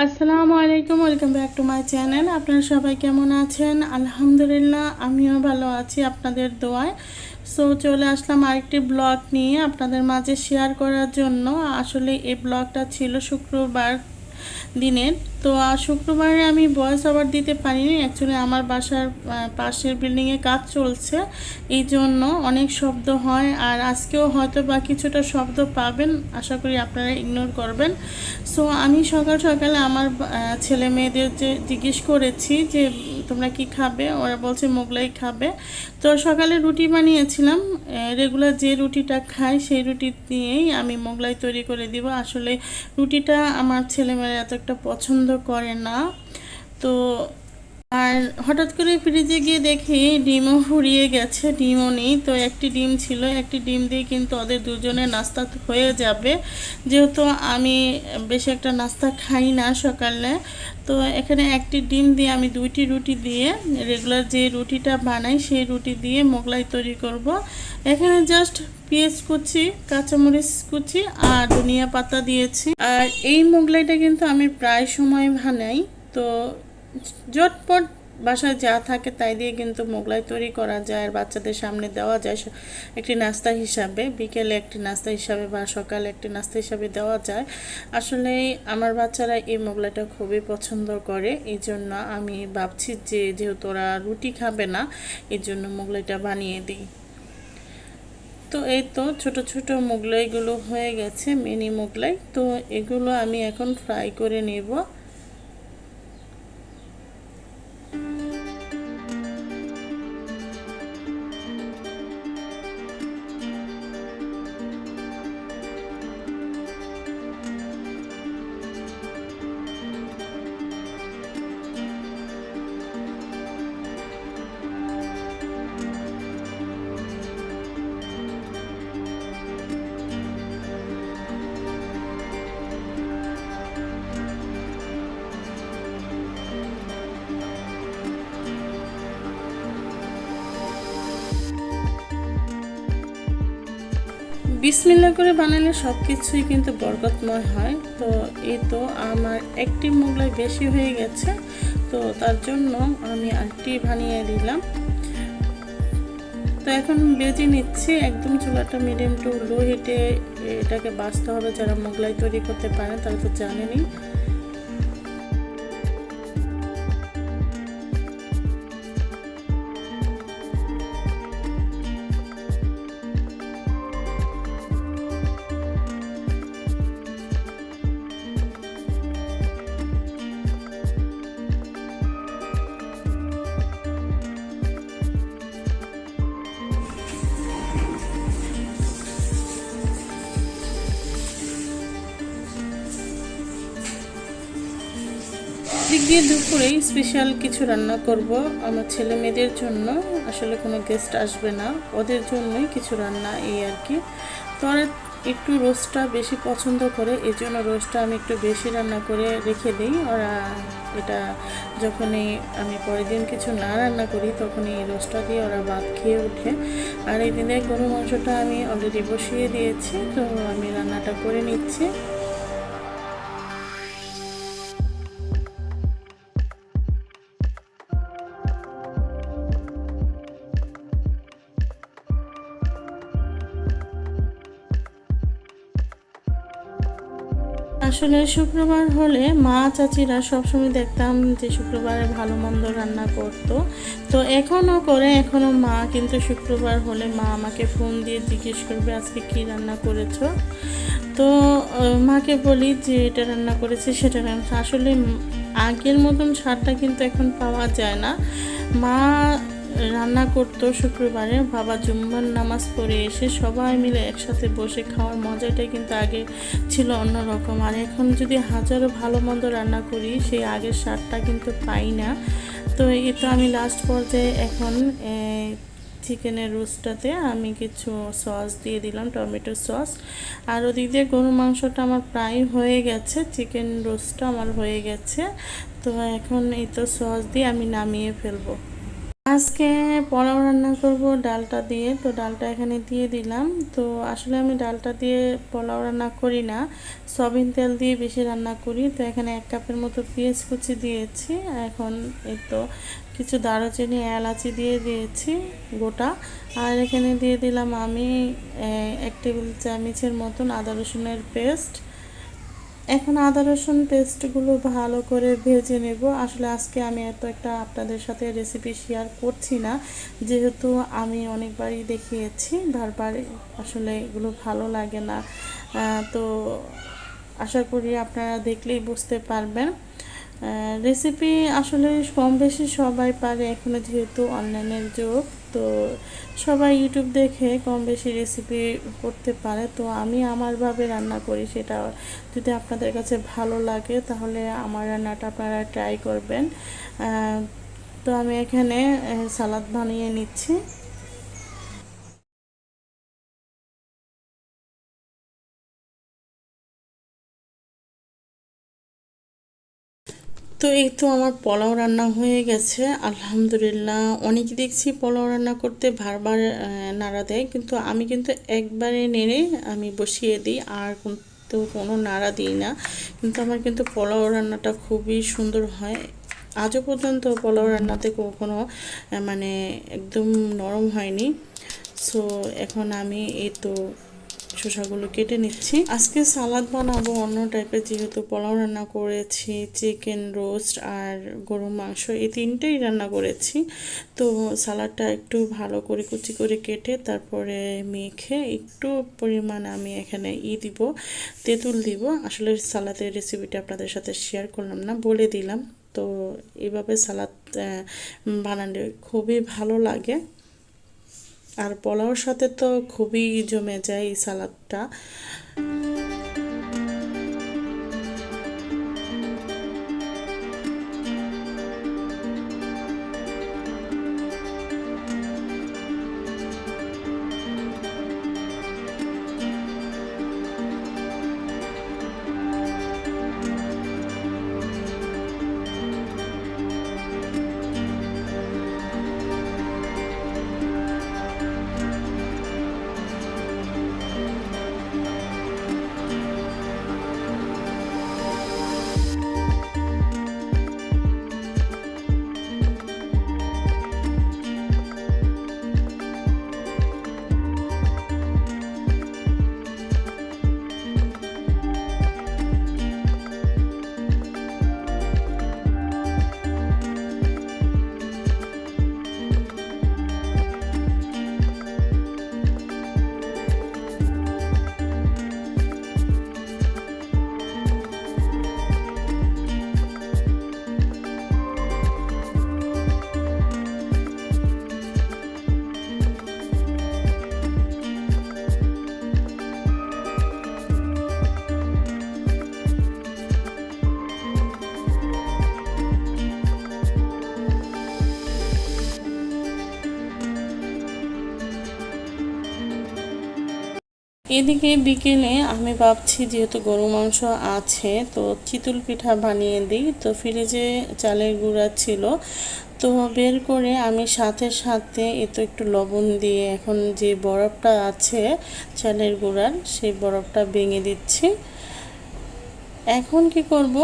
আসসালামু আলাইকুম, welcome back to my channel. আপনারা সবাই কেমন আছেন? আলহামদুলিল্লাহ, আমিও ভালো আছি আপনাদের দোয়ায়। সো চলে আসলাম আরেকটি ব্লগ নিয়ে আপনাদের মাঝে শেয়ার করার জন্য। আসলে এই ব্লগটা ছিল শুক্রবার দিনের। তো শুক্রবারে আমি ভয়েস ওভার দিতে পারিনি, অ্যাকচুয়ালি আমার বাসার পাশের বিল্ডিংয়ে কাজ চলছে, এই জন্য অনেক শব্দ হয়। আর আজকেও হয়তো বা কিছুটা শব্দ পাবেন, আশা করি আপনারা ইগনোর করবেন। সো আমি সকাল সকালে আমার ছেলে মেয়েদের যে জিজ্ঞেস করেছি যে তোমরা কি খাবে, ওরা বলছে মোগলাই খাবে। তো সকালে রুটি বানিয়েছিলাম, রেগুলার যে রুটিটা খাই সেই রুটি দিয়েই আমি মোগলাই তৈরি করে দিব। আসলে রুটিটা আমার ছেলেমেয়েরা এত একটা পছন্দ করে না। তো আর হঠাৎ করে ফ্রিজে গিয়ে দেখি ডিমও ফুরিয়ে গেছে, ডিমও নেই। তো একটি ডিম ছিল, একটি ডিম দিয়ে কিন্তু ওদের দুজনের নাস্তা হয়ে যাবে, যেহেতু আমি বেশি একটা নাস্তা খাই না সকালে। তো এখানে একটি ডিম দিয়ে আমি দুইটি রুটি দিয়ে রেগুলার যে রুটিটা বানাই সেই রুটি দিয়ে মোগলাই তৈরি করব। এখানে জাস্ট পেঁয়াজ কুচি, কাঁচামরিচ কুচি আর ধনিয়া পাতা দিয়েছি। আর এই মোগলাইটা কিন্তু আমি প্রায় সময় বানাই। তো ঝটপট বাসায় যা থাকে তাই দিয়ে কিন্তু মোগলাই তৈরি করা যায় আর বাচ্চাদের সামনে দেওয়া যায় একটি নাস্তা হিসাবে, বিকেলে একটি নাস্তা হিসাবে বা সকালে একটি নাস্তা হিসাবে দেওয়া যায়। আসলে আমার বাচ্চারা এই মোগলাইটা খুবই পছন্দ করে, এই জন্য আমি ভাবছি যে যেহেতু ওরা রুটি খাবে না, এই জন্য মোগলাইটা বানিয়ে দিই। তো এই তো ছোট ছোট মোগলাইগুলো হয়ে গেছে, মিনি মোগলাই। তো এগুলো আমি এখন ফ্রাই করে নেব। বিসমিল্লাহ করে বানালে সব কিছুই কিন্তু বরকতময় হয়। তো এই তো আমার একটি মোগলাই বেশি হয়ে গেছে, তো তার জন্য আমি আরেকটি বানিয়ে দিলাম। তো এখন বেজে নিচ্ছি, একদম চুলাটা মিডিয়াম টু লো হিটে এটাকে বাছতে হবে। যারা মোগলাই তৈরি করতে পারে তারা তো জানেনই। দিক দিয়ে দুপুরেই স্পেশাল কিছু রান্না করব আমার ছেলে মেয়েদের জন্য। আসলে কোনো গেস্ট আসবে না, ওদের জন্যই কিছু রান্না, এই আর কি। তো ওরা একটু রোস্টটা বেশি পছন্দ করে, এই জন্য রোস্টটা আমি একটু বেশি রান্না করে রেখে দিই। ওরা এটা যখনই আমি পরের দিন কিছু না রান্না করি তখনই এই রোস্টটা দিয়ে ওরা ভাত খেয়ে ওঠে। আর এই দিনে গরু মাংসটা আমি অলরেডি বসিয়ে দিয়েছি, তো আমি রান্নাটা করে নিচ্ছি। আসলে শুক্রবার হলে মা চাচিরা সবসময় দেখতাম যে শুক্রবারে ভালো মন্দ রান্না করতো। তো এখনও করে, এখনও মা কিন্তু শুক্রবার হলে মা আমাকে ফোন দিয়ে জিজ্ঞেস করবে আজকে কি রান্না করেছো। তো মাকে বলি যে এটা রান্না করেছি সেটা রান্না। আসলে আগের মতন স্বাদটা কিন্তু এখন পাওয়া যায় না। মা রান্না করতো শুক্রবারে, বাবা জুম্মার নামাজ পড়ে এসে সবাই মিলে একসাথে বসে খাওয়ার মজাটাই কিন্তু আগে ছিল অন্যরকম। আর এখন যদি হাজারো ভালো মন্দ রান্না করি সেই আগের স্বাদটা কিন্তু পাই না। তো এই তো আমি লাস্ট পর্যায়ে এখন চিকেনের রোস্টটাতে আমি কিছু সস দিয়ে দিলাম, টমেটো সস। আর ওদিক দিয়ে গরুর মাংসটা আমার প্রায় হয়ে গেছে, চিকেন রোস্টটা আমার হয়ে গেছে। তো এখন এই তো সস দিয়ে আমি নামিয়ে ফেলবো। আজকে পোলাও রান্না করব ডালটা দিয়ে। তো ডালটা এখানে দিয়ে দিলাম। তো আসলে আমি ডালটা দিয়ে পোলাও রান্না করি না, সয়াবিন তেল দিয়ে বেশি রান্না করি। তো এখানে 1 কাপের মতো পেঁয়াজ কুচি দিয়েছি। এখন এই তো কিছু দারুচিনি এলাচি দিয়ে দিয়েছি গোটা। আর এখানে দিয়ে দিলাম আমি 1 টেবিল চামচের মতন আদা রসুনের পেস্ট। এখন আদা রসুন পেস্টগুলো ভালো করে ভেজে নেব। আসলে আজকে আমি এত একটা আপনাদের সাথে রেসিপি শেয়ার করছি না, যেহেতু আমি অনেকবারই দেখিয়েছি, বারবার আসলে এগুলো ভালো লাগে না। তো আশা করি আপনারা দেখলেই বুঝতে পারবেন। রেসিপি আসলে কম বেশি সবাই পারে, এখনো যেহেতু অনলাইনের যুগ। তো সবাই ইউটিউব দেখে কম বেশি রেসিপি করতে পারে। তো আমি আমারভাবে রান্না করি, সেটা যদি আপনাদের কাছে ভালো লাগে তাহলে আমার রান্নাটা আপনারা ট্রাই করবেন। তো আমি এখানে সালাদ বানিয়ে নিচ্ছি। তো এই তো আমার পোলাও রান্না হয়ে গেছে আলহামদুলিল্লাহ। অনেকে দেখছি পোলাও রান্না করতে বারবার নাড়া দেয়, কিন্তু আমি কিন্তু একবারে নেড়ে আমি বসিয়ে দিই, আর কিন্তু কোনো নাড়া দিই না। কিন্তু আমার কিন্তু পোলাও রান্নাটা খুবই সুন্দর হয়। আজও পর্যন্ত পোলাও রান্নাতে কখনো মানে একদম নরম হয়নি। সো এখন আমি এই তো শসাগুলো কেটে নিচ্ছি। আজকে সালাদ বানাবো অন্য টাইপের, যেহেতু পোলাও রান্না করেছি, চিকেন রোস্ট আর গরুর মাংস এই তিনটেই রান্না করেছি। তো সালাদটা একটু ভালো করে কুচি করে কেটে তারপরে মেখে একটু পরিমাণ আমি এখানে দিব, তেঁতুল দিব। আসলে সালাদের রেসিপিটা আপনাদের সাথে শেয়ার করলাম না, বলে দিলাম। তো এইভাবে সালাদ বানালে খুবই ভালো লাগে, আর পোলাওর সাথে তো খুবই জমে যায় এই সালাদটা। এদিকে বিকেলে আমি ভাবছি, যেহেতু গরু মাংস আছে তো চিতল পিঠা বানিয়ে দিই। তো ফ্রিজে চালের গুঁড়া ছিল, তো বের করে আমি সাথে সাথে এতো একটু লবণ দিয়ে এখন যে বরফটা আছে চালের গুঁড়ার, সেই বরফটা ভেঙে দিচ্ছি। এখন কি করব,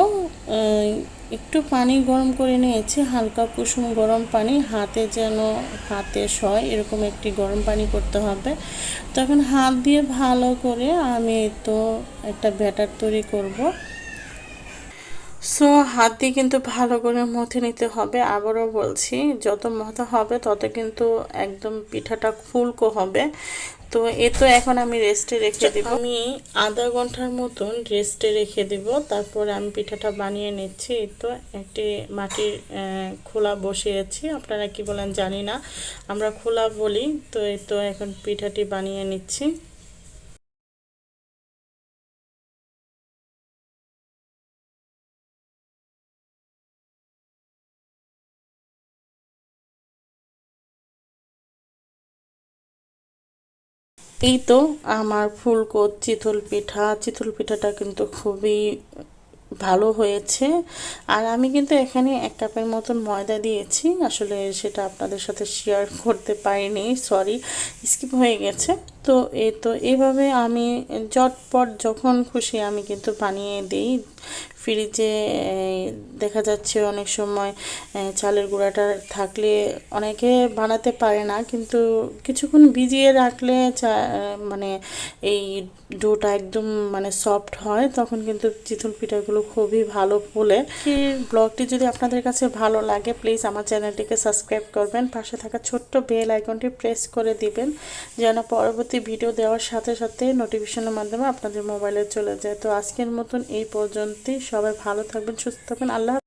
একটু পানি গরম করে নিয়েছি, হালকা কুসুম গরম পানি, হাতে যেন হাতে সয় এরকম একটি গরম পানি করতে হবে। তখন হাত দিয়ে ভালো করে আমি তো একটা ব্যাটার তৈরি করব। সো হাত দিয়ে কিন্তু ভালো করে মথে নিতে হবে। আবারও বলছি, যত মথা হবে তত কিন্তু একদম পিঠাটা ফুলকো হবে। তো এ তো এখন আমি রেস্টে রেখে দেব, আমি আধা ঘন্টার মতন রেস্টে রেখে দেব। তারপরে আমি পিঠাটা বানিয়ে নিচ্ছি। তো একটি মাটির খোলা বসিয়েছি, আপনারা কি বলেন জানি না, আমরা খোলা বলি। তো এই তো এখন পিঠাটি বানিয়ে নিচ্ছি। এই তো আমার ফুলকো চিতল পিঠা। চিতল পিঠাটা কিন্তু খুবই ভালো হয়েছে। আর আমি কিন্তু এখানে 1 কাপের মতন ময়দা দিয়েছি, আসলে সেটা আপনাদের সাথে শেয়ার করতে পারিনি, সরি, স্কিপ হয়ে গেছে। তো এইভাবে আমি ঝটপট যখন খুশি আমি কিন্তু বানিয়ে দিই। ফ্রিজে দেখা যাচ্ছে অনেক সময় চালের গুঁড়াটা থাকলে অনেকে বানাতে পারে না, কিন্তু কিছুক্ষণ ভিজিয়ে রাখলে মানে এই ডোটা একদম মানে সফট হয়, তখন কিন্তু চিতল পিঠাগুলো খুবই ভালো ফোলে। এই ব্লগটি যদি আপনাদের কাছে ভালো লাগে প্লিজ আমার চ্যানেলটিকে সাবস্ক্রাইব করবেন, পাশে থাকা ছোট্ট বেল আইকনটি প্রেস করে দিবেন যেন পরবর্তী ভিডিও দেওয়ার সাথে সাথে নোটিফিকেশনের মাধ্যমে আপনাদের মোবাইলে চলে যায়। তো আজকের মতন এই পর্যন্তই, সবাই ভালো থাকবেন, সুস্থ থাকবেন, আল্লাহ।